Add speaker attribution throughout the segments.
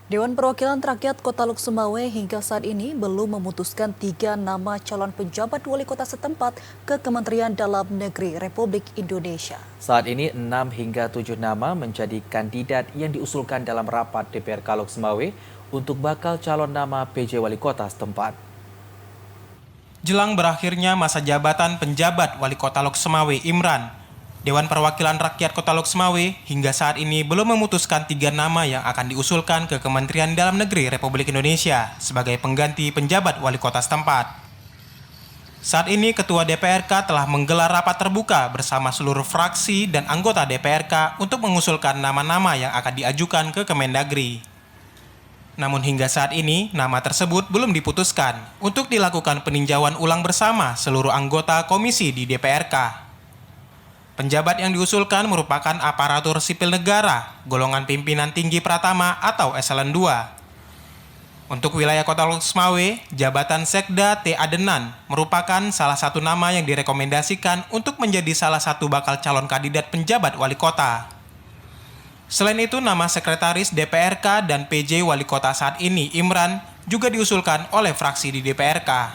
Speaker 1: Dewan Perwakilan Rakyat Kota Lok Sumawe hingga saat ini belum memutuskan 3 nama calon penjabat wali kota setempat ke Kementerian Dalam Negeri Republik Indonesia.
Speaker 2: Saat ini 6 hingga 7 nama menjadi kandidat yang diusulkan dalam rapat DPRK Lok Sumawe untuk bakal calon nama PJ Wali Kota setempat.
Speaker 3: Jelang berakhirnya masa jabatan penjabat Wali Kota Lok Sumawe Imran, Dewan Perwakilan Rakyat Kota Lok Sumawe hingga saat ini belum memutuskan 3 nama yang akan diusulkan ke Kementerian Dalam Negeri Republik Indonesia sebagai pengganti penjabat wali kota setempat. Saat ini Ketua DPRK telah menggelar rapat terbuka bersama seluruh fraksi dan anggota DPRK untuk mengusulkan nama-nama yang akan diajukan ke Kemendagri. Namun hingga saat ini nama tersebut belum diputuskan untuk dilakukan peninjauan ulang bersama seluruh anggota komisi di DPRK. Penjabat yang diusulkan merupakan aparatur sipil negara, golongan pimpinan tinggi pratama atau eselon 2. Untuk wilayah Kota Lok Sumawe, jabatan Sekda T. Adenan merupakan salah satu nama yang direkomendasikan untuk menjadi salah satu bakal calon kandidat penjabat wali kota. Selain itu, nama sekretaris DPRK dan PJ wali kota saat ini, Imran, juga diusulkan oleh fraksi di DPRK.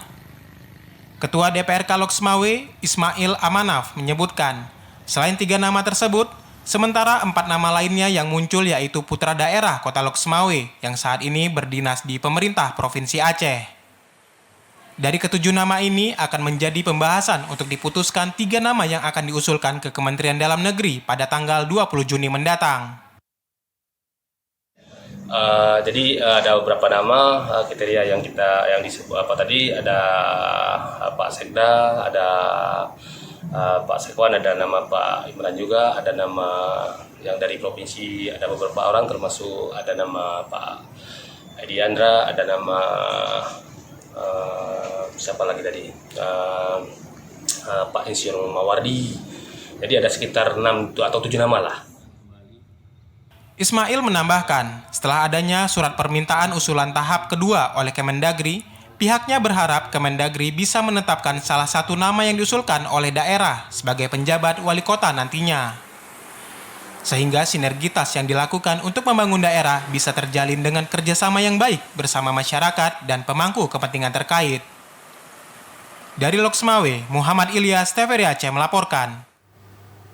Speaker 3: Ketua DPRK Lok Sumawe, Ismail Amanaf, menyebutkan, selain 3 nama tersebut, sementara 4 nama lainnya yang muncul yaitu putra daerah Kota Lok Sumawe yang saat ini berdinas di pemerintah Provinsi Aceh. Dari ke-7 nama ini akan menjadi pembahasan untuk diputuskan 3 nama yang akan diusulkan ke Kementerian Dalam Negeri pada tanggal 20 Juni mendatang.
Speaker 4: Jadi ada beberapa nama kriteria yang disebut tadi ada Pak Sekda, ada Pak Sekwan, ada nama Pak Imran juga, ada nama yang dari provinsi, ada beberapa orang termasuk ada nama Pak Edi Andra, ada nama siapa lagi tadi Pak Insinyur Mawardi. Jadi ada sekitar 6 atau 7 nama lah.
Speaker 3: Ismail menambahkan, setelah adanya surat permintaan usulan tahap kedua oleh Kemendagri, pihaknya berharap Kemendagri bisa menetapkan salah satu nama yang diusulkan oleh daerah sebagai penjabat wali kota nantinya. Sehingga sinergitas yang dilakukan untuk membangun daerah bisa terjalin dengan kerjasama yang baik bersama masyarakat dan pemangku kepentingan terkait. Dari Lok Sumawe, Muhammad Ilyas, TVRI Aceh melaporkan.